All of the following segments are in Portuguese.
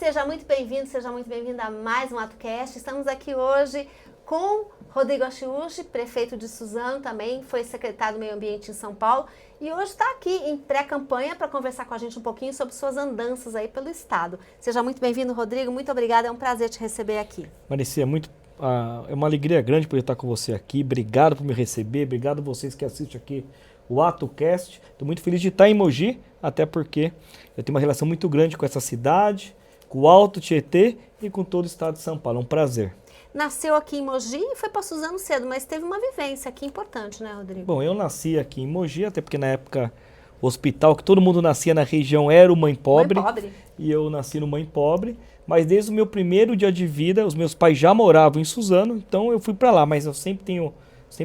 seja muito bem-vindo, seja muito bem-vinda a mais um AtoCast. Estamos aqui hoje com Rodrigo Achiuchi, prefeito de Suzano, também foi secretário do Meio Ambiente em São Paulo e hoje está aqui em pré-campanha para conversar com a gente um pouquinho sobre suas andanças aí pelo Estado. Seja muito bem-vindo, Rodrigo, muito obrigada, é um prazer te receber aqui. Maricia, é uma alegria grande poder estar com você aqui, obrigado por me receber, obrigado a vocês que assistem aqui o AtoCast. Estou muito feliz de estar em Mogi, até porque eu tenho uma relação muito grande com essa cidade, com o Alto Tietê e com todo o estado de São Paulo. É um prazer. Nasceu aqui em Mogi e foi para Suzano cedo, mas teve uma vivência aqui importante, né, Rodrigo? Bom, eu nasci aqui em Mogi, até porque na época o hospital que todo mundo nascia na região era o Mãe Pobre. Mãe Pobre. E eu nasci no Mãe Pobre, mas desde o meu primeiro dia de vida, os meus pais já moravam em Suzano, então eu fui para lá, mas eu sempre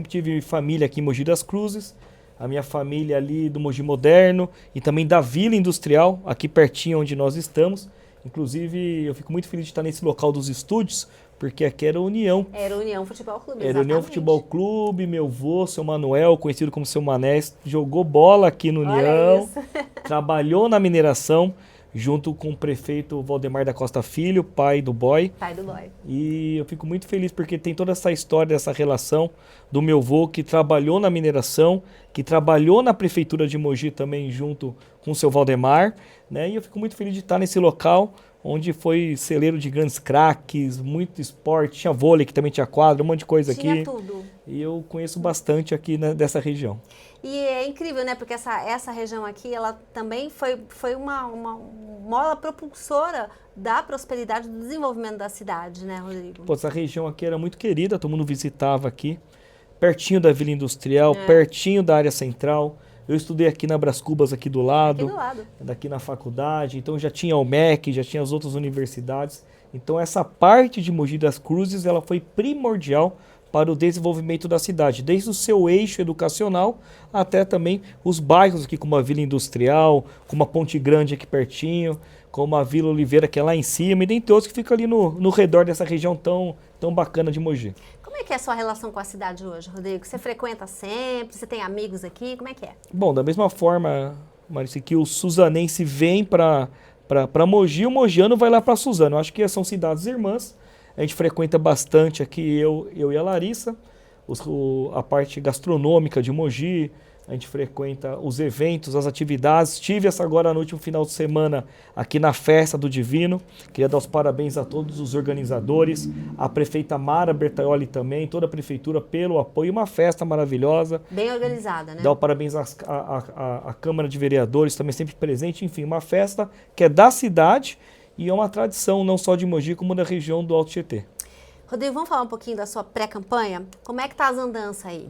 tive família aqui em Mogi das Cruzes, a minha família ali do Mogi Moderno e também da Vila Industrial, aqui pertinho onde nós estamos. Inclusive, eu fico muito feliz de estar nesse local dos estúdios, porque aqui era a União. Era a União Futebol Clube, Era a União Futebol Clube, meu avô, seu Manuel, conhecido como seu Mané, jogou bola aqui no União, trabalhou na mineração, junto com o prefeito Valdemar da Costa Filho, pai do boy. Pai do boy. E eu fico muito feliz porque tem toda essa história, essa relação do meu avô que trabalhou na mineração, que trabalhou na prefeitura de Mogi também junto com o seu Valdemar, né? E eu fico muito feliz de estar nesse local onde foi celeiro de grandes craques, muito esporte, tinha vôlei, que também tinha quadra, um monte de coisa aqui. Tinha tudo. E eu conheço bastante aqui dessa região. E é incrível, né? Porque essa região aqui, ela também foi uma mola propulsora da prosperidade, do desenvolvimento da cidade, né, Rodrigo? Pô, essa região aqui era muito querida, todo mundo visitava aqui, pertinho da Vila Industrial, pertinho da área central. Eu estudei aqui na Brás Cubas, aqui do lado, daqui na faculdade, então já tinha o MEC, já tinha as outras universidades. Então essa parte de Mogi das Cruzes, ela foi primordial para o desenvolvimento da cidade, desde o seu eixo educacional até também os bairros aqui, como a Vila Industrial, como a Ponte Grande aqui pertinho, como a Vila Oliveira, que é lá em cima, e dentre outros que ficam ali no redor dessa região tão bacana de Mogi. Como é que é a sua relação com a cidade hoje, Rodrigo? Você frequenta sempre? Você tem amigos aqui? Como é que é? Bom, da mesma forma, Maricia, que o suzanense vem para Mogi, o mogiano vai lá para Suzano. Eu acho que são cidades irmãs. A gente frequenta bastante aqui, eu e a Larissa, a parte gastronômica de Mogi, a gente frequenta os eventos, as atividades. Estive agora no último final de semana aqui na Festa do Divino. Queria dar os parabéns a todos os organizadores, a prefeita Mara Bertaioli também, toda a prefeitura pelo apoio. Uma festa maravilhosa. Bem organizada, né? Dar os parabéns à Câmara de Vereadores, também sempre presente. Enfim, uma festa que é da cidade e é uma tradição não só de Mogi, como da região do Alto Tietê. Rodrigo, vamos falar um pouquinho da sua pré-campanha? Como é que tá as andanças aí?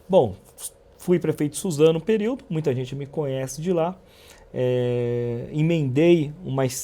Bom, fui prefeito de Suzano um período, muita gente me conhece de lá. Emendei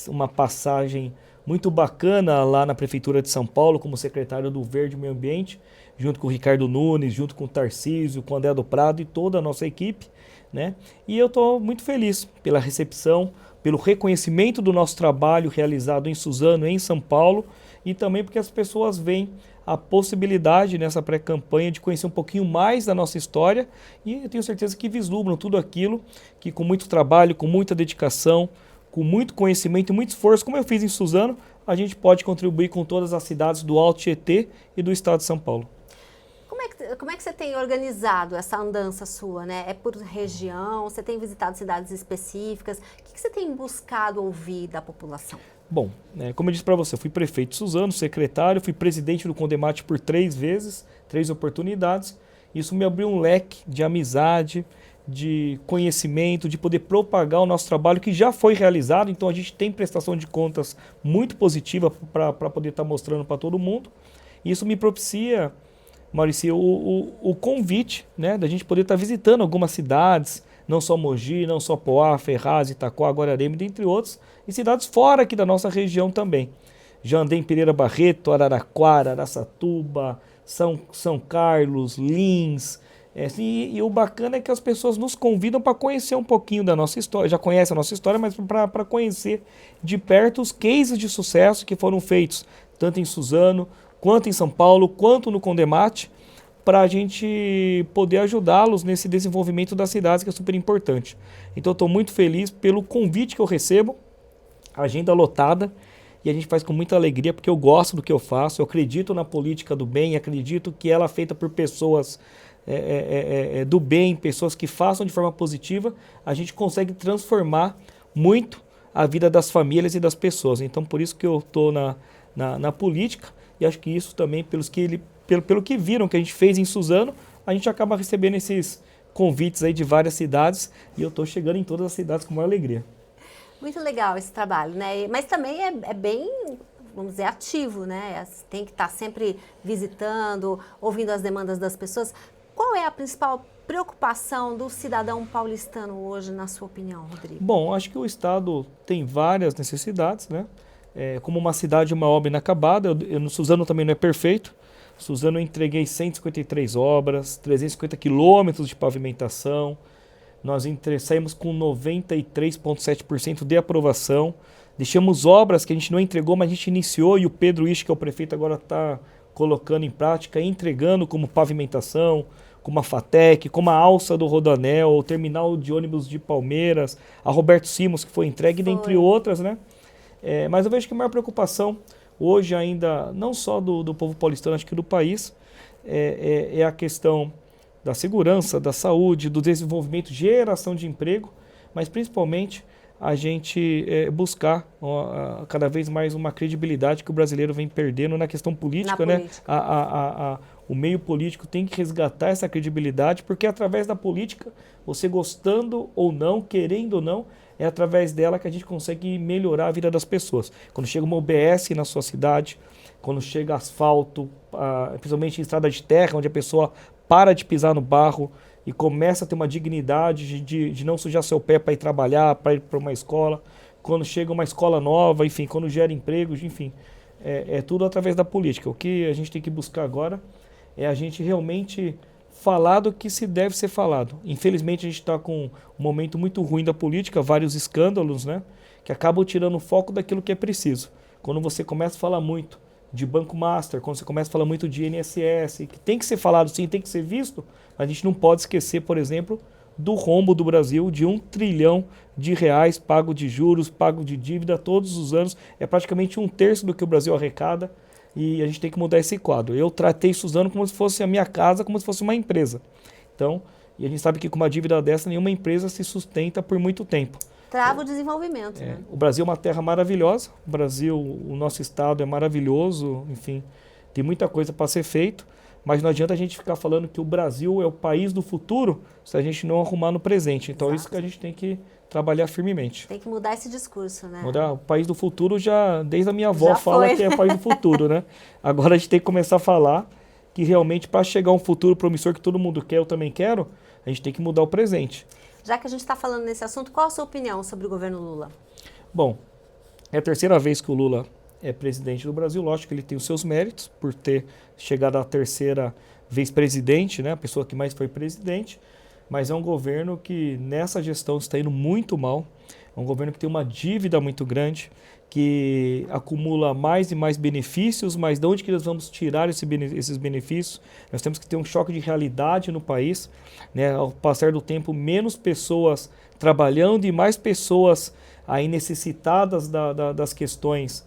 uma passagem muito bacana lá na Prefeitura de São Paulo, como secretário do Verde e Meio Ambiente, junto com o Ricardo Nunes, junto com o Tarcísio, com o André do Prado e toda a nossa equipe, né? E eu estou muito feliz pela recepção, pelo reconhecimento do nosso trabalho realizado em Suzano, em São Paulo, e também porque as pessoas veem a possibilidade nessa pré-campanha de conhecer um pouquinho mais da nossa história, e eu tenho certeza que vislumbram tudo aquilo que com muito trabalho, com muita dedicação, com muito conhecimento e muito esforço, como eu fiz em Suzano, a gente pode contribuir com todas as cidades do Alto Tietê e do estado de São Paulo. Como é que você tem organizado essa andança sua, né? É por região? Você tem visitado cidades específicas? O que você tem buscado ouvir da população? Bom, como eu disse para você, eu fui prefeito de Suzano, secretário, fui presidente do Condemate por 3 vezes, 3 oportunidades. Isso me abriu um leque de amizade, de conhecimento, de poder propagar o nosso trabalho que já foi realizado. Então a gente tem prestação de contas muito positiva para poder estar mostrando para todo mundo. Isso me propicia, Maurício, o convite, né, da gente poder estar visitando algumas cidades, não só Mogi, não só Poá, Ferraz, Itaquá, Guararema, dentre outros, e cidades fora aqui da nossa região também. Já andei em Pereira Barreto, Araraquara, Araçatuba, São Carlos, Lins. E o bacana é que as pessoas nos convidam para conhecer um pouquinho da nossa história. Já conhecem a nossa história, mas para conhecer de perto os cases de sucesso que foram feitos, tanto em Suzano, quanto em São Paulo, quanto no Condemate, para a gente poder ajudá-los nesse desenvolvimento das cidades, que é super importante. Então, estou muito feliz pelo convite que eu recebo, agenda lotada, e a gente faz com muita alegria, porque eu gosto do que eu faço, eu acredito na política do bem, acredito que ela é feita por pessoas do bem, pessoas que façam de forma positiva, a gente consegue transformar muito a vida das famílias e das pessoas. Então, por isso que eu estou na política, e acho que isso também, pelo que viram que a gente fez em Suzano, a gente acaba recebendo esses convites aí de várias cidades, e eu estou chegando em todas as cidades com maior alegria. Muito legal esse trabalho, né? Mas também é bem, vamos dizer, ativo, né? Tem que estar sempre visitando, ouvindo as demandas das pessoas. Qual é a principal preocupação do cidadão paulistano hoje, na sua opinião, Rodrigo? Bom, acho que o Estado tem várias necessidades, né? Como uma cidade, uma obra inacabada, no Suzano também não é perfeito. Suzano eu entreguei 153 obras, 350 quilômetros de pavimentação, nós saímos com 93,7% de aprovação, deixamos obras que a gente não entregou, mas a gente iniciou, e o Pedro Isch, que é o prefeito, agora está colocando em prática, entregando como pavimentação, como a FATEC, como a alça do Rodoanel, o terminal de ônibus de Palmeiras, a Roberto Simons, que foi entregue, dentre outras, né? Mas eu vejo que a maior preocupação hoje ainda, não só do povo paulistano, acho que do país, é a questão da segurança, da saúde, do desenvolvimento, geração de emprego, mas principalmente a gente buscar cada vez mais uma credibilidade que o brasileiro vem perdendo na questão política, né? O meio político tem que resgatar essa credibilidade, porque através da política, você gostando ou não, querendo ou não, é através dela que a gente consegue melhorar a vida das pessoas. Quando chega uma UBS na sua cidade, quando chega asfalto, principalmente em estrada de terra, onde a pessoa para de pisar no barro e começa a ter uma dignidade de não sujar seu pé para ir trabalhar, para ir para uma escola, quando chega uma escola nova, enfim, quando gera empregos, enfim, é tudo através da política. O que a gente tem que buscar agora é a gente realmente falar do que se deve ser falado. Infelizmente a gente está com um momento muito ruim da política, vários escândalos, né, que acabam tirando o foco daquilo que é preciso. Quando você começa a falar muito de Banco Master, quando você começa a falar muito de INSS, que tem que ser falado sim, tem que ser visto, a gente não pode esquecer, por exemplo, do rombo do Brasil de R$ 1 trilhão pago de juros, pago de dívida todos os anos, é praticamente 1/3 do que o Brasil arrecada, e a gente tem que mudar esse quadro. Eu tratei Suzano como se fosse a minha casa, como se fosse uma empresa. Então, e a gente sabe que com uma dívida dessa, nenhuma empresa se sustenta por muito tempo. Trava o desenvolvimento, né? O Brasil é uma terra maravilhosa, o nosso estado é maravilhoso, enfim, tem muita coisa para ser feito, mas não adianta a gente ficar falando que o Brasil é o país do futuro se a gente não arrumar no presente. Então é isso que a gente tem que trabalhar firmemente. Tem que mudar esse discurso, né? Mudar o país do futuro desde a minha avó fala que é o país do futuro, né? Agora a gente tem que começar a falar que realmente para chegar a um futuro promissor que todo mundo quer, eu também quero, a gente tem que mudar o presente. Já que a gente está falando nesse assunto, qual a sua opinião sobre o governo Lula? Bom, é a terceira vez que o Lula é presidente do Brasil. Lógico que ele tem os seus méritos por ter chegado à terceira vez presidente, né? A pessoa que mais foi presidente. Mas é um governo que nessa gestão está indo muito mal. É um governo que tem uma dívida muito grande, que acumula mais e mais benefícios, mas de onde que nós vamos tirar esses benefícios? Nós temos que ter um choque de realidade no país, né? Ao passar do tempo, menos pessoas trabalhando e mais pessoas aí necessitadas das questões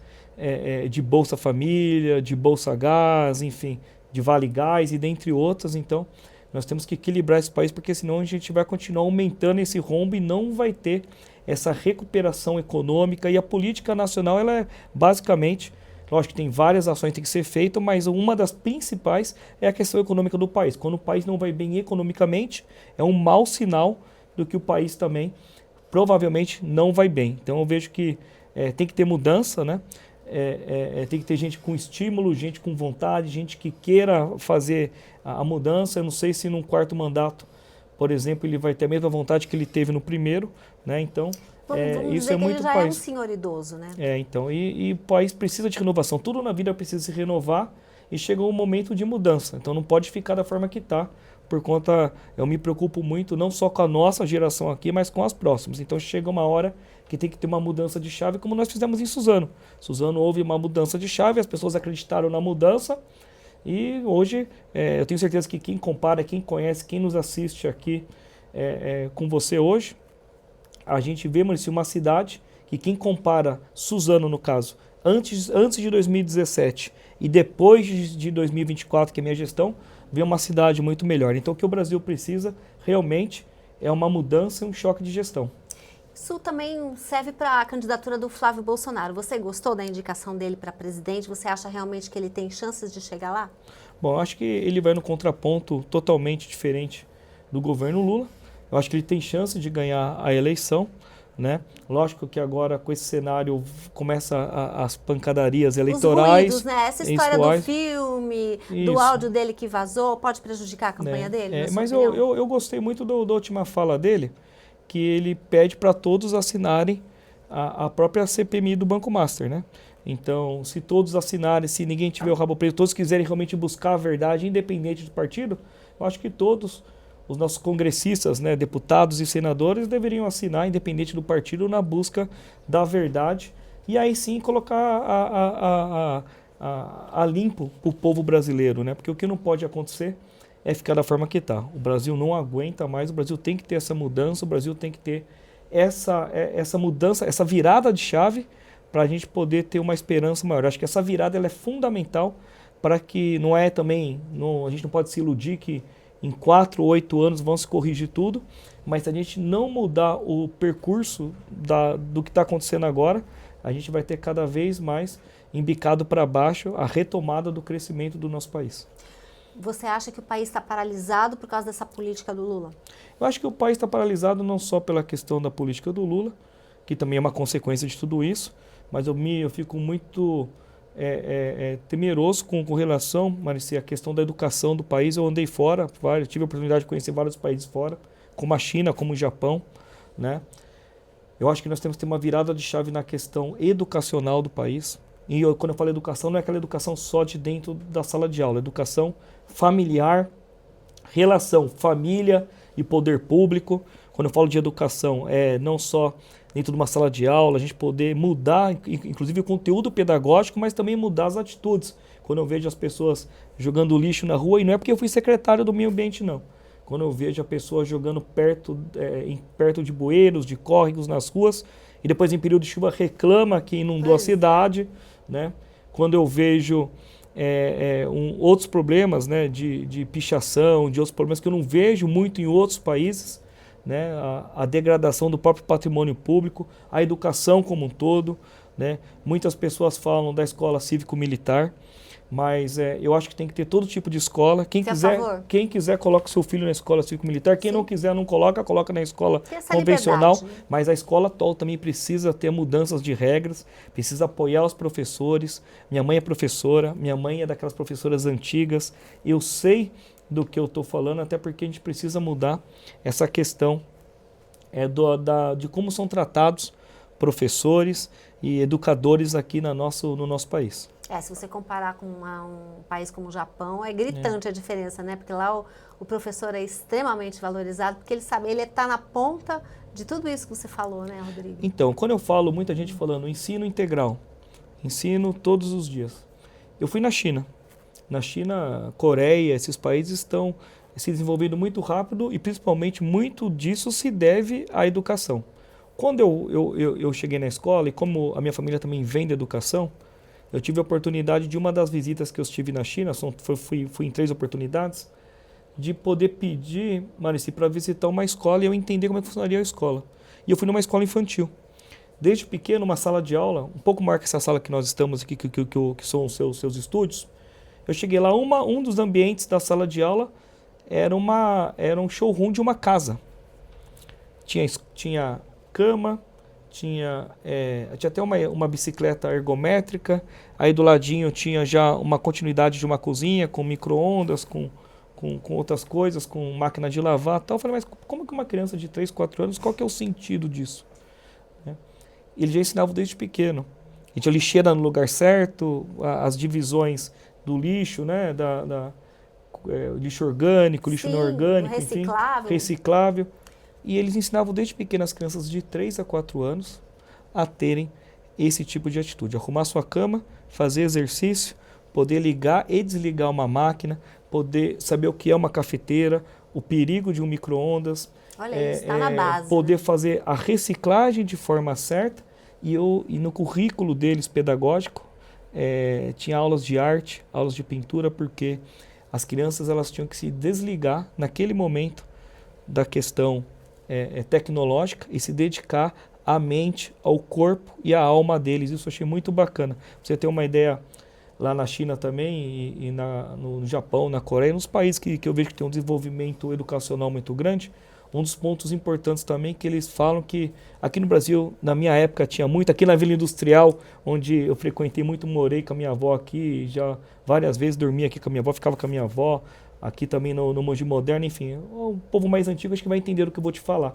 de Bolsa Família, de Bolsa Gás, enfim, de Vale Gás e dentre outras. Então, nós temos que equilibrar esse país, porque senão a gente vai continuar aumentando esse rombo e não vai ter essa recuperação econômica. E a política nacional, ela é basicamente, lógico que tem várias ações que tem que ser feitas, mas uma das principais é a questão econômica do país. Quando o país não vai bem economicamente, é um mau sinal do que o país também provavelmente não vai bem. Então eu vejo que tem que ter mudança, né? Tem que ter gente com estímulo, gente com vontade, gente que queira fazer a mudança. Eu não sei se num quarto mandato, por exemplo, ele vai ter a mesma vontade que ele teve no primeiro, né? Então, vamos isso é muito ele já país. É um senhor idoso, né? Então, e o país precisa de renovação. Tudo na vida precisa se renovar e chegou um momento de mudança. Então, não pode ficar da forma que está. Por conta, eu me preocupo muito não só com a nossa geração aqui, mas com as próximas. Então chega uma hora que tem que ter uma mudança de chave, como nós fizemos em Suzano. Suzano houve uma mudança de chave, as pessoas acreditaram na mudança e hoje eu tenho certeza que quem compara, quem conhece, quem nos assiste aqui com você hoje, a gente vê, Maurício, uma cidade que quem compara Suzano, no caso, antes de 2017 e depois de 2024, que é minha gestão, ver uma cidade muito melhor. Então, o que o Brasil precisa realmente é uma mudança e um choque de gestão. Isso também serve para a candidatura do Flávio Bolsonaro. Você gostou da indicação dele para presidente? Você acha realmente que ele tem chances de chegar lá? Bom, eu acho que ele vai no contraponto totalmente diferente do governo Lula. Eu acho que ele tem chance de ganhar a eleição, né? Lógico que agora com esse cenário começa as pancadarias eleitorais. Os ruídos, né? Essa história do filme, do áudio dele que vazou, pode prejudicar a campanha dele? Mas eu gostei muito da última fala dele, que ele pede para todos assinarem a própria CPMI do Banco Master, né? Então, se todos assinarem, se ninguém tiver o rabo preso, todos quiserem realmente buscar a verdade, independente do partido, eu acho que todos os nossos congressistas, né, deputados e senadores deveriam assinar, independente do partido, na busca da verdade e aí sim colocar a limpo o povo brasileiro, né? Porque o que não pode acontecer é ficar da forma que está. O Brasil não aguenta mais, o Brasil tem que ter essa mudança, o Brasil tem que ter essa mudança, essa virada de chave para a gente poder ter uma esperança maior. Acho que essa virada ela é fundamental para que a gente não pode se iludir que em 4 ou 8 anos vão se corrigir tudo, mas se a gente não mudar o percurso do que está acontecendo agora, a gente vai ter cada vez mais embicado para baixo a retomada do crescimento do nosso país. Você acha que o país está paralisado por causa dessa política do Lula? Eu acho que o país está paralisado não só pela questão da política do Lula, que também é uma consequência de tudo isso, mas eu fico muito temeroso com relação, Marici, à questão da educação do país. Eu andei fora, tive a oportunidade de conhecer vários países fora, como a China, como o Japão, né? Eu acho que nós temos que ter uma virada de chave na questão educacional do país. E quando eu falo educação, não é aquela educação só de dentro da sala de aula, educação familiar, relação família e poder público. Quando eu falo de educação, não só dentro de uma sala de aula, a gente poder mudar, inclusive o conteúdo pedagógico, mas também mudar as atitudes. Quando eu vejo as pessoas jogando lixo na rua, e não é porque eu fui secretário do meio ambiente, não. Quando eu vejo a pessoa jogando perto de bueiros, de córregos nas ruas, e depois em período de chuva reclama que inundou a cidade, né? Quando eu vejo outros problemas, né, de pichação, de outros problemas que eu não vejo muito em outros países, né, a degradação do próprio patrimônio público, a educação como um todo, né? Muitas pessoas falam da escola cívico-militar, mas eu acho que tem que ter todo tipo de escola. Quem quiser coloca o seu filho na escola cívico-militar, quem não quiser não coloca na escola convencional, né? Mas a escola atual também precisa ter mudanças de regras, precisa apoiar os professores. Minha mãe é professora, minha mãe é daquelas professoras antigas, eu sei do que eu estou falando, até porque a gente precisa mudar essa questão de como são tratados professores e educadores aqui no nosso país. Se você comparar com um país como o Japão, é gritante a diferença, né? Porque lá o professor é extremamente valorizado, porque ele está na ponta de tudo isso que você falou, né, Rodrigo? Então, quando eu falo, muita gente falando ensino integral, ensino todos os dias. Eu fui na China. Na China, Coreia, esses países estão se desenvolvendo muito rápido e principalmente muito disso se deve à educação. Quando eu cheguei na escola, e como a minha família também vem da educação, eu tive a oportunidade de uma das visitas que eu estive na China, fui em 3 oportunidades, de poder pedir, Marici, para visitar uma escola e eu entender como é que funcionaria a escola. E eu fui numa escola infantil. Desde pequeno, uma sala de aula, um pouco maior que essa sala que nós estamos aqui, que são os seus estúdios. Eu cheguei lá, um dos ambientes da sala de aula era um showroom de uma casa. Tinha cama, tinha até uma bicicleta ergométrica, aí do ladinho tinha já uma continuidade de uma cozinha com micro-ondas, com outras coisas, com máquina de lavar e tal. Eu falei, mas como que uma criança de 3, 4 anos, qual que é o sentido disso? Ele já ensinava desde pequeno. A gente lixeira no lugar certo, as divisões do lixo, né, lixo orgânico, lixo não orgânico, reciclável. Enfim, reciclável. E eles ensinavam desde pequeno as crianças de 3 a 4 anos a terem esse tipo de atitude. Arrumar sua cama, fazer exercício, poder ligar e desligar uma máquina, poder saber o que é uma cafeteira, o perigo de um micro-ondas. Olha, isso está na base. Poder fazer a reciclagem de forma certa E no currículo deles pedagógico, tinha aulas de arte, aulas de pintura, porque as crianças elas tinham que se desligar naquele momento da questão tecnológica e se dedicar à mente, ao corpo e à alma deles. Isso eu achei muito bacana. Pra você ter uma ideia, lá na China também, e no Japão, na Coreia, nos países que eu vejo que tem um desenvolvimento educacional muito grande, um dos pontos importantes também que eles falam que aqui no Brasil, na minha época, tinha muito, aqui na Vila Industrial, onde eu frequentei muito, morei com a minha avó aqui, já várias vezes dormi aqui com a minha avó, ficava com a minha avó, aqui também no Mogi Moderno, enfim, o povo mais antigo acho que vai entender o que eu vou te falar.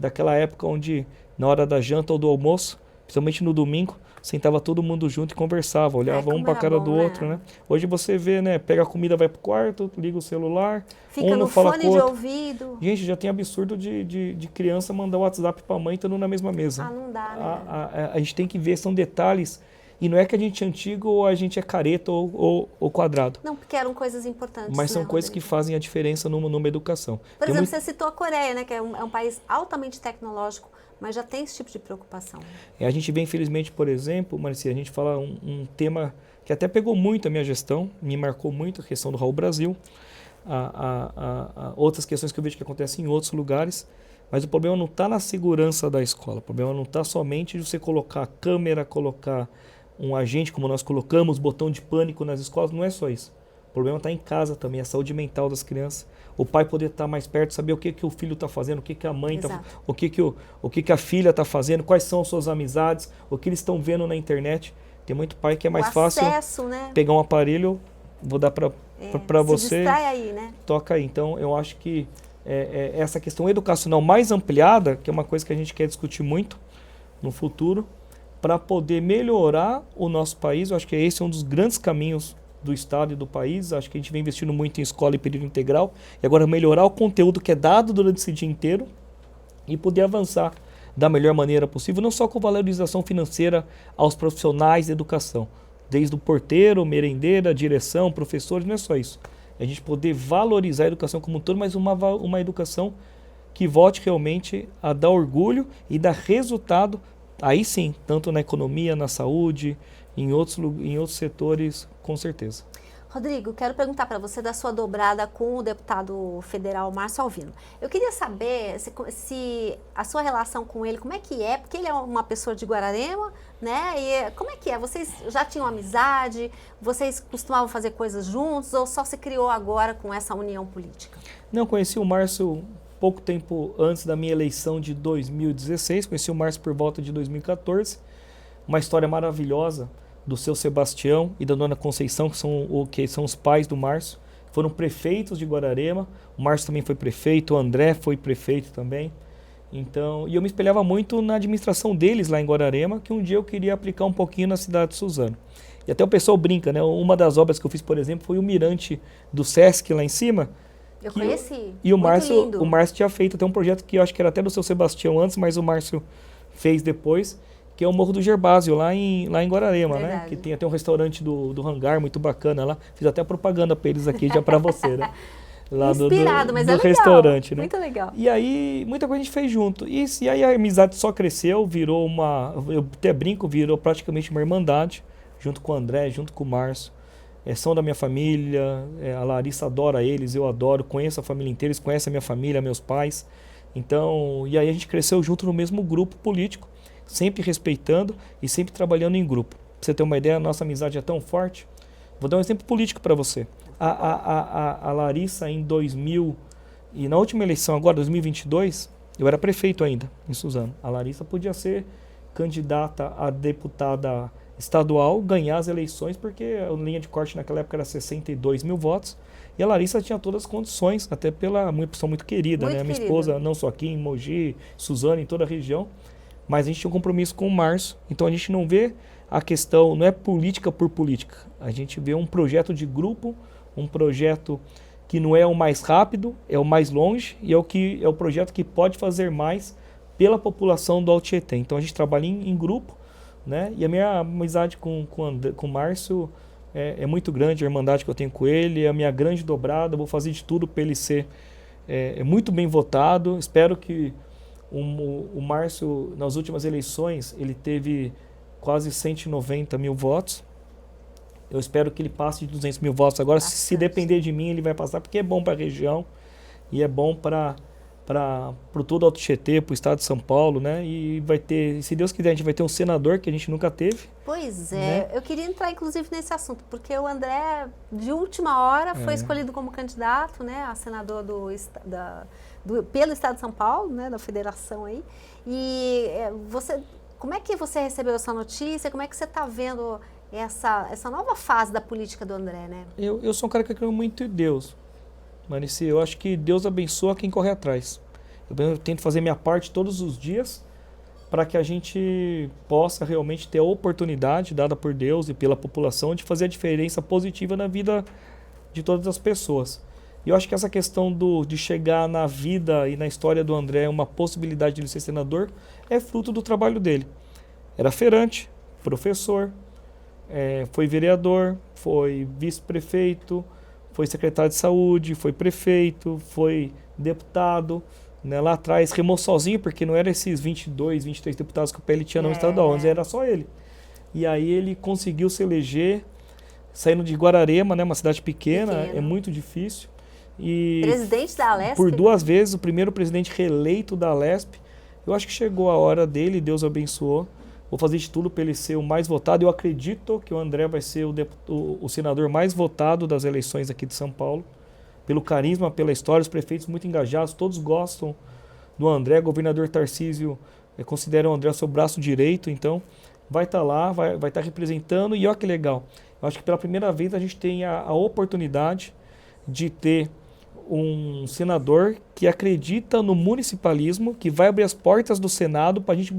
Daquela época onde, na hora da janta ou do almoço, principalmente no domingo, sentava todo mundo junto e conversava, olhava um para a cara do outro, né? Hoje você vê, né? Pega a comida, vai pro quarto, liga o celular, fica no fala fone de ouvido. Gente, já tem absurdo de criança mandar o WhatsApp para a mãe estando na mesma mesa. Não dá, né? A gente tem que ver, são detalhes. E não é que a gente é antigo ou a gente é careta ou quadrado. Não, porque eram coisas importantes. Mas são né, coisas que fazem a diferença numa educação. Por exemplo, você citou a Coreia, né? Que é um país altamente tecnológico, mas já tem esse tipo de preocupação. A gente vê, infelizmente, por exemplo, Marcia, a gente fala um tema que até pegou muito a minha gestão, me marcou muito, a questão do Raul Brasil, outras questões que eu vejo que acontecem em outros lugares, mas o problema não está na segurança da escola, o problema não está somente de você colocar a câmera, colocar um agente, como nós colocamos, botão de pânico nas escolas, não é só isso. O problema está em casa também, a saúde mental das crianças. O pai poder estar mais perto, saber o que o filho está fazendo, o que a mãe está fazendo, o que a filha está fazendo, quais são as suas amizades, o que eles estão vendo na internet. Tem muito pai que é mais fácil né? pegar um aparelho, vou dar para você, se distrai aí, né? Toca aí. Então, eu acho que essa questão educacional mais ampliada, que é uma coisa que a gente quer discutir muito no futuro, para poder melhorar o nosso país, eu acho que esse é um dos grandes caminhos do Estado e do país. Acho que a gente vem investindo muito em escola e período integral, e agora melhorar o conteúdo que é dado durante esse dia inteiro e poder avançar da melhor maneira possível, não só com valorização financeira aos profissionais da educação, desde o porteiro, merendeira, direção, professores, não é só isso. É a gente poder valorizar a educação como um todo, mas uma educação que volte realmente a dar orgulho e dar resultado, aí sim, tanto na economia, na saúde, em outros setores, com certeza. Rodrigo, quero perguntar para você da sua dobrada com o deputado federal Márcio Alvino. Eu queria saber se a sua relação com ele, como é que é, porque ele é uma pessoa de Guararema, né? E como é que é? Vocês já tinham amizade? Vocês costumavam fazer coisas juntos ou só se criou agora com essa união política? Não, conheci o Márcio pouco tempo antes da minha eleição de 2016, conheci o Márcio por volta de 2014, uma história maravilhosa do seu Sebastião e da dona Conceição, que são os pais do Márcio, foram prefeitos de Guararema, o Márcio também foi prefeito, o André foi prefeito também, então, e eu me espelhava muito na administração deles lá em Guararema, que um dia eu queria aplicar um pouquinho na cidade de Suzano. E até o pessoal brinca, né? Uma das obras que eu fiz, por exemplo, foi o mirante do Sesc lá em cima. Eu conheci. E o Márcio tinha feito até um projeto que eu acho que era até do seu Sebastião antes, mas o Márcio fez depois, que é o Morro do Gerbásio, lá em Guararema, né? Que tem até um restaurante do Hangar muito bacana lá. Fiz até propaganda para eles aqui, já para você, né? Lá inspirado, mas é legal, restaurante, né? Muito legal. E aí, muita coisa a gente fez junto. E aí a amizade só cresceu, virou eu até brinco, virou praticamente uma irmandade, junto com o André, junto com o Márcio. São da minha família, a Larissa adora eles, eu adoro, conheço a família inteira, eles conhecem a minha família, meus pais. Então, e aí a gente cresceu junto no mesmo grupo político, sempre respeitando e sempre trabalhando em grupo. Pra você ter uma ideia, a nossa amizade é tão forte. Vou dar um exemplo político para você. A Larissa em 2000, e na última eleição agora, 2022, eu era prefeito ainda em Suzano. A Larissa podia ser candidata a deputada estadual, ganhar as eleições, porque a linha de corte naquela época era 62 mil votos. E a Larissa tinha todas as condições, até pela uma pessoa muito querida, né? Minha esposa, não só aqui em Mogi, Suzano, em toda a região. Mas a gente tinha um compromisso com o Márcio, então a gente não vê a questão, não é política por política. A gente vê um projeto de grupo, um projeto que não é o mais rápido, é o mais longe e é o projeto que pode fazer mais pela população do Alto Tietê. Então a gente trabalha em grupo, né? E a minha amizade com o Márcio é muito grande, a irmandade que eu tenho com ele, é a minha grande dobrada, eu vou fazer de tudo para ele ser muito bem votado. Espero que O Márcio, nas últimas eleições, ele teve quase 190 mil votos. Eu espero que ele passe de 200 mil votos. Agora, se depender de mim, ele vai passar, porque é bom para a região e é bom para todo o Alto Tietê, para o estado de São Paulo, né? E vai ter, se Deus quiser, a gente vai ter um senador que a gente nunca teve. Pois é, né? Eu queria entrar inclusive nesse assunto, porque o André, de última hora, foi escolhido como candidato, né, a senador pelo estado de São Paulo, né, da federação aí. E como é que você recebeu essa notícia? Como é que você está vendo essa nova fase da política do André, né? Eu sou um cara que acredita muito em Deus. Manice, eu acho que Deus abençoa quem corre atrás. Eu tento fazer minha parte todos os dias para que a gente possa realmente ter a oportunidade dada por Deus e pela população de fazer a diferença positiva na vida de todas as pessoas. E eu acho que essa questão de chegar na vida e na história do André, uma possibilidade de ele ser senador, é fruto do trabalho dele. Era feirante, professor, foi vereador, foi vice-prefeito, foi secretário de saúde, foi prefeito, foi deputado, né, lá atrás remou sozinho, porque não eram esses 22, 23 deputados que o PL tinha no estadual, antes era só ele. E aí ele conseguiu se eleger, saindo de Guararema, né, uma cidade pequena, é muito difícil. E presidente da Alesp? Por 2 vezes, o primeiro presidente reeleito da Alesp. Eu acho que chegou a hora dele, Deus abençoou. Vou fazer de tudo para ele ser o mais votado. Eu acredito que o André vai ser o senador mais votado das eleições aqui de São Paulo. Pelo carisma, pela história, os prefeitos muito engajados, todos gostam do André. O governador Tarcísio considera o André seu braço direito, então vai estar lá, vai estar representando. E olha que legal, eu acho que pela primeira vez a gente tem a oportunidade de ter um senador que acredita no municipalismo, que vai abrir as portas do Senado para a gente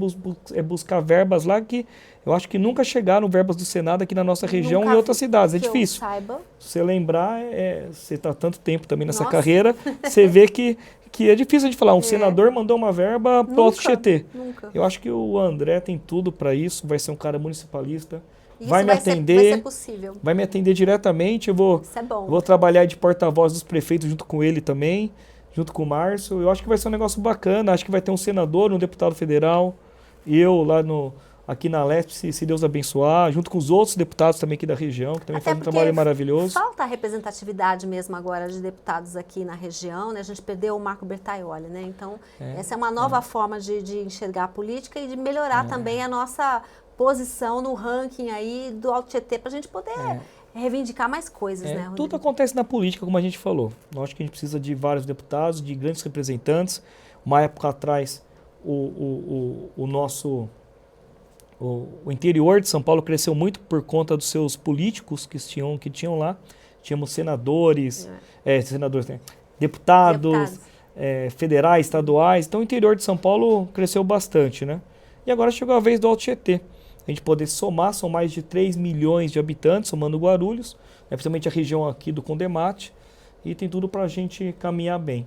buscar verbas lá que eu acho que nunca chegaram verbas do Senado aqui na nossa região e em outras cidades. É difícil. Se você lembrar, você está há tanto tempo também nessa carreira, você vê que é difícil a gente falar, um senador mandou uma verba para o Alto Tietê. Eu acho que o André tem tudo para isso, vai ser um cara municipalista. Vai me atender, vai ser possível. Vai me atender diretamente, eu vou trabalhar de porta-voz dos prefeitos junto com ele também, junto com o Márcio. Eu acho que vai ser um negócio bacana, acho que vai ter um senador, um deputado federal, eu lá aqui na Alesp, se Deus abençoar, junto com os outros deputados também aqui da região, que também fazem um trabalho maravilhoso. Falta a representatividade mesmo agora de deputados aqui na região, né? A gente perdeu o Marco Bertaioli, né? Então, essa é uma nova forma de enxergar a política e de melhorar também a nossa posição no ranking aí do Alto Tietê para a gente poder reivindicar mais coisas, né, Rodrigo? Tudo acontece na política, como a gente falou. Eu acho que a gente precisa de vários deputados, de grandes representantes. Uma época atrás, o interior de São Paulo cresceu muito por conta dos seus políticos que tinham lá. Tínhamos senadores, deputados. Federais, estaduais. Então o interior de São Paulo cresceu bastante, né? E agora chegou a vez do Alto Tietê. A gente poder somar, são mais de 3 milhões de habitantes, somando Guarulhos, principalmente a região aqui do Condemate, e tem tudo para a gente caminhar bem.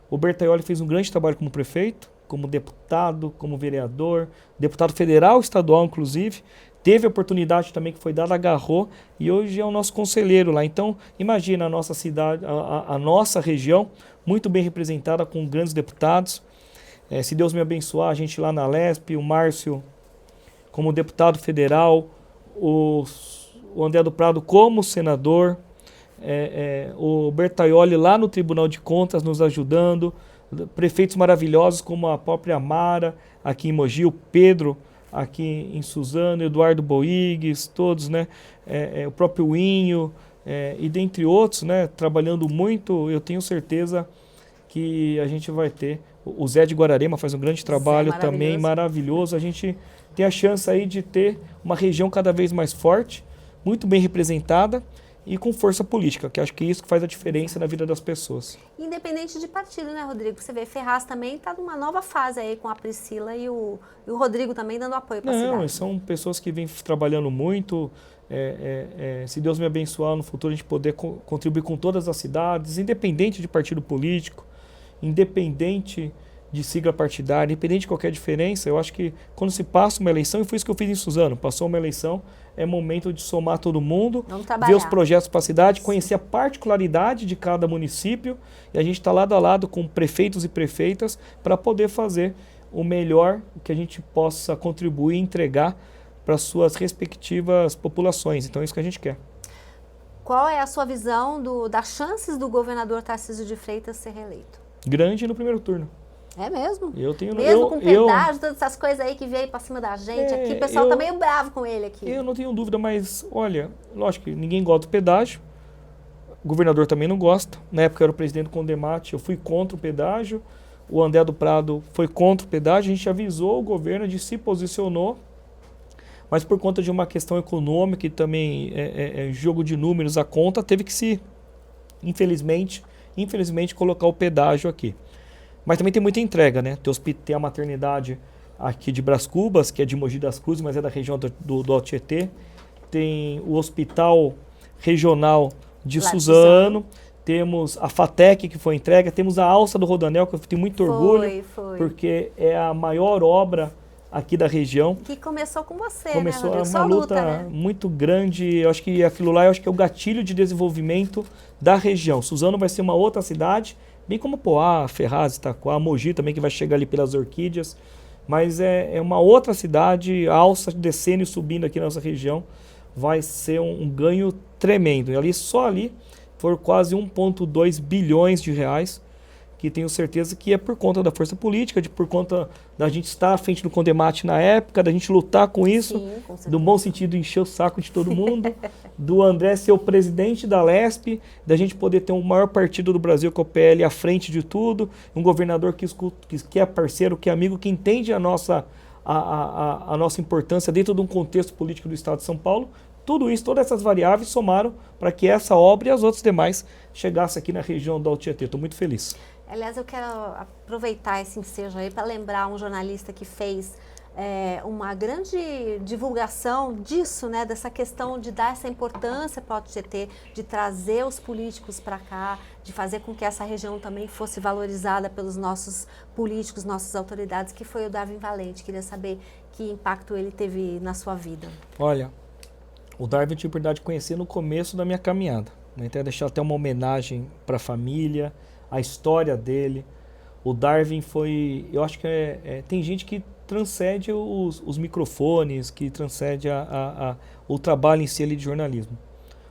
O Bertaioli fez um grande trabalho como prefeito, como deputado, como vereador, deputado federal, estadual inclusive, teve a oportunidade também que foi dada, agarrou, e hoje é o nosso conselheiro lá. Então, imagina a nossa cidade, a nossa região, muito bem representada com grandes deputados. Se Deus me abençoar, a gente lá na Alesp, o Márcio como deputado federal, o André do Prado como senador, o Bertaioli lá no Tribunal de Contas nos ajudando, prefeitos maravilhosos como a própria Mara, aqui em Mogi, o Pedro, aqui em Suzano, Eduardo Boigues, todos, né? O próprio Inho, e dentre outros, né? Trabalhando muito, eu tenho certeza que a gente vai ter. O Zé de Guararema faz um grande trabalho também, maravilhoso. A gente tem a chance aí de ter uma região cada vez mais forte, muito bem representada e com força política, que acho que é isso que faz a diferença na vida das pessoas. Independente de partido, né, Rodrigo? Você vê, Ferraz também está numa nova fase aí com a Priscila e o Rodrigo também dando apoio para a cidade. Não, são pessoas que vêm trabalhando muito. Se Deus me abençoar no futuro, a gente poder contribuir com todas as cidades, independente de partido político, independente de sigla partidária, independente de qualquer diferença. Eu acho que quando se passa uma eleição, e foi isso que eu fiz em Suzano, passou uma eleição, é momento de somar todo mundo, ver os projetos para a cidade, conhecer a particularidade de cada município, e a gente está lado a lado com prefeitos e prefeitas para poder fazer o melhor que a gente possa contribuir e entregar para suas respectivas populações. Então é isso que a gente quer. Qual é a sua visão das chances do governador Tarcísio de Freitas ser reeleito? Grande no primeiro turno. É mesmo? Mesmo com pedágio, todas essas coisas aí que veio para cima da gente aqui, o pessoal tá meio bravo com ele aqui. Eu não tenho dúvida, mas olha, lógico que ninguém gosta do pedágio, o governador também não gosta. Na época eu era o presidente do Condemate, eu fui contra o pedágio, o André do Prado foi contra o pedágio, a gente avisou o governo, a gente se posicionou, mas por conta de uma questão econômica e também jogo de números, a conta teve que se, infelizmente, colocar o pedágio aqui. Mas também tem muita entrega, né? Tem a maternidade aqui de Brás Cubas, que é de Mogi das Cruzes, mas é da região do Alto Tietê. Tem o Hospital Regional de Suzano. Temos a FATEC, que foi entrega. Temos a Alça do Rodoanel, que eu tenho muito orgulho. porque é a maior obra aqui da região. Que começou com você, começou né, uma luta muito grande. Eu acho que aquilo lá é o gatilho de desenvolvimento da região. Suzano vai ser uma outra cidade, bem como Poá, Ferraz, Itaquá, Mogi também, que vai chegar ali pelas Orquídeas. Mas é uma outra cidade, a Alça descendo e subindo aqui na nossa região. Vai ser um ganho tremendo. E só ali foram quase 1,2 bilhões de reais, que tenho certeza que é por conta da força política, por conta da gente estar à frente do Condemate na época, da gente lutar com isso, do bom sentido encher o saco de todo mundo, do André ser o presidente da Lesp, da gente poder ter o maior partido do Brasil, que é o PL, à frente de tudo, um governador que é parceiro, que é amigo, que entende a nossa importância dentro de um contexto político do Estado de São Paulo. Tudo isso, todas essas variáveis somaram para que essa obra e as outras demais chegassem aqui na região do Alto Tietê. Estou muito feliz. Aliás, eu quero aproveitar esse ensejo aí para lembrar um jornalista que fez uma grande divulgação disso, né, dessa questão de dar essa importância para o Alto Tietê, de trazer os políticos para cá, de fazer com que essa região também fosse valorizada pelos nossos políticos, nossas autoridades, que foi o Darwin Valente. Queria saber que impacto ele teve na sua vida. Olha, o Darwin eu tive a oportunidade de conhecer no começo da minha caminhada, né? Então deixar até uma homenagem para a família, a história dele. O Darwin foi, eu acho que tem gente que transcende os microfones, que transcende o trabalho em si ali de jornalismo.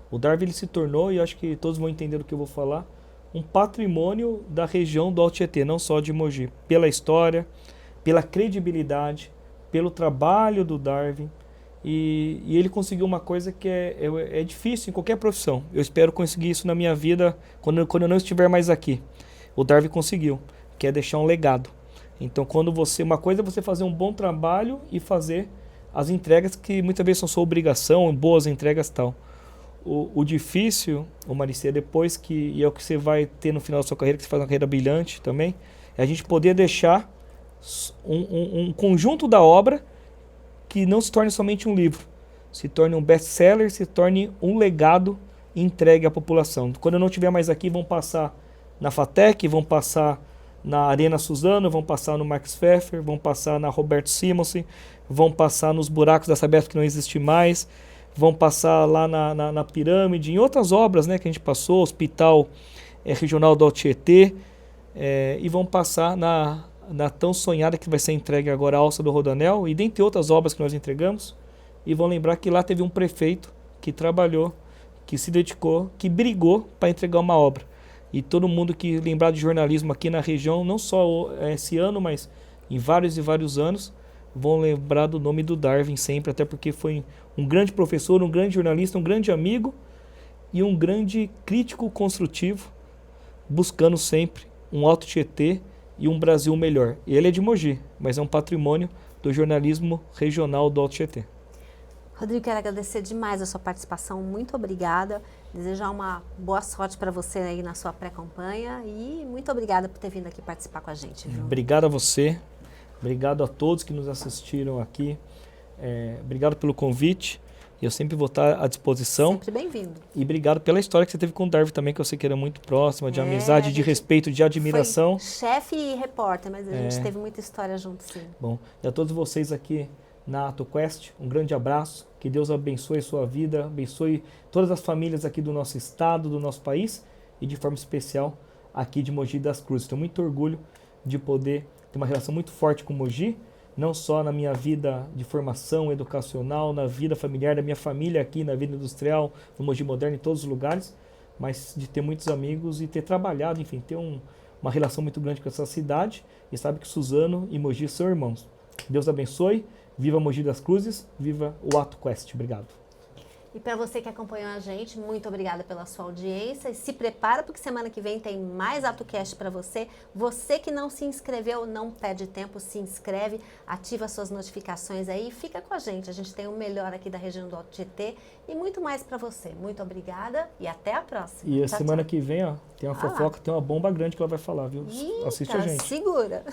O Darwin ele se tornou, e eu acho que todos vão entender do que eu vou falar, um patrimônio da região do Alto Tietê, não só de Mogi, pela história, pela credibilidade, pelo trabalho do Darwin. E ele conseguiu uma coisa que é difícil em qualquer profissão. Eu espero conseguir isso na minha vida quando eu não estiver mais aqui. O Darwin conseguiu, que é deixar um legado. Então, uma coisa é você fazer um bom trabalho e fazer as entregas que muitas vezes são sua obrigação, boas entregas e tal. O difícil, Maricê, depois e é o que você vai ter no final da sua carreira, que você faz uma carreira brilhante também, é a gente poder deixar um conjunto da obra que não se torne somente um livro, se torne um best-seller, se torne um legado entregue à população. Quando eu não estiver mais aqui, vão passar na FATEC, vão passar na Arena Suzano, vão passar no Max Pfeffer, vão passar na Roberto Simonsen, vão passar nos buracos da Sabesp que não existe mais, vão passar lá na Pirâmide, em outras obras, né, que a gente passou, Hospital Regional do Alto Tietê, e vão passar na tão sonhada que vai ser entregue agora a Alça do Rodoanel, e dentre outras obras que nós entregamos, e vão lembrar que lá teve um prefeito que trabalhou, que se dedicou, que brigou para entregar uma obra. E todo mundo que lembrar de jornalismo aqui na região, não só esse ano, mas em vários e vários anos, vão lembrar do nome do Darwin sempre, até porque foi um grande professor, um grande jornalista, um grande amigo e um grande crítico construtivo, buscando sempre um Alto Tietê e um Brasil melhor. Ele é de Mogi, mas é um patrimônio do jornalismo regional do Alto Tietê. Rodrigo, quero agradecer demais a sua participação, muito obrigada, desejar uma boa sorte para você aí na sua pré-campanha e muito obrigada por ter vindo aqui participar com a gente. Viu? Obrigado a você, obrigado a todos que nos assistiram aqui, obrigado pelo convite. Eu sempre vou estar à disposição. Sempre bem-vindo. E obrigado pela história que você teve com o Darwin também, que eu sei que era muito próxima, de amizade, de respeito, de admiração. Foi chefe e repórter, mas a gente teve muita história junto, sim. Bom, e a todos vocês aqui na AtoQuest, um grande abraço. Que Deus abençoe a sua vida, abençoe todas as famílias aqui do nosso estado, do nosso país e de forma especial aqui de Mogi das Cruzes. Tenho muito orgulho de poder tenho uma relação muito forte com Mogi, não só na minha vida de formação educacional, na vida familiar da minha família aqui, na vida industrial, no Mogi Moderno, em todos os lugares, mas de ter muitos amigos e ter trabalhado, enfim, ter uma relação muito grande com essa cidade, e sabe que Suzano e Mogi são irmãos. Deus abençoe, viva Mogi das Cruzes, viva o Ato Quest. Obrigado. E para você que acompanhou a gente, muito obrigada pela sua audiência. E se prepara porque semana que vem tem mais AutoCast para você. Você que não se inscreveu, não perde tempo, se inscreve, ativa suas notificações aí e fica com a gente. A gente tem o melhor aqui da região do Alto Tietê e muito mais para você. Muito obrigada e até a próxima. E a tchau, semana tchau. que vem, ó, tem uma fofoca, tem uma bomba grande que ela vai falar, viu? Eita, assiste a gente. Segura.